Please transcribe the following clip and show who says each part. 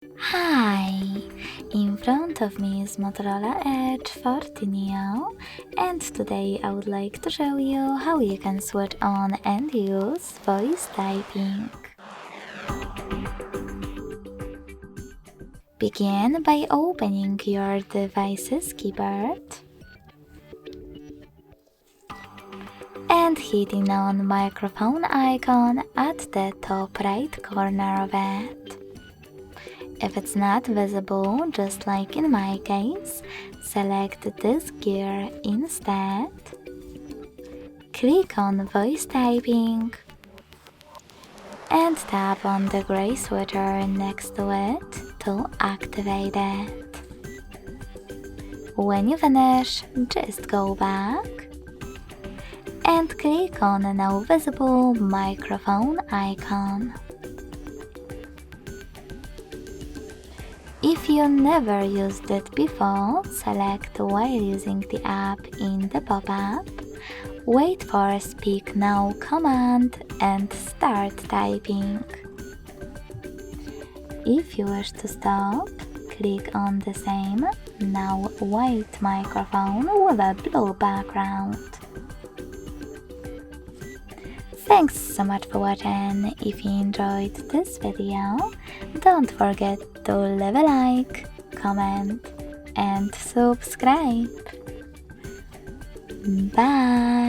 Speaker 1: Hi! In front of me is Motorola Edge 40 Neo, and today I would like to show you how you can switch on and use voice typing. Begin by opening your device's keyboard and hitting on microphone icon at the top right corner of it. If it's not visible, just like in my case, select this gear instead. Click on voice typing and tap on the gray switcher next to it to activate it. When you finish, just go back and click on the now visible microphone icon. If you never used it before, select while using the app in the pop-up, wait for Speak Now command and start typing. If you wish to stop, click on the same, now white microphone with a blue background. Thanks so much for watching. If you enjoyed this video, don't forget to leave a like, comment and subscribe. Bye!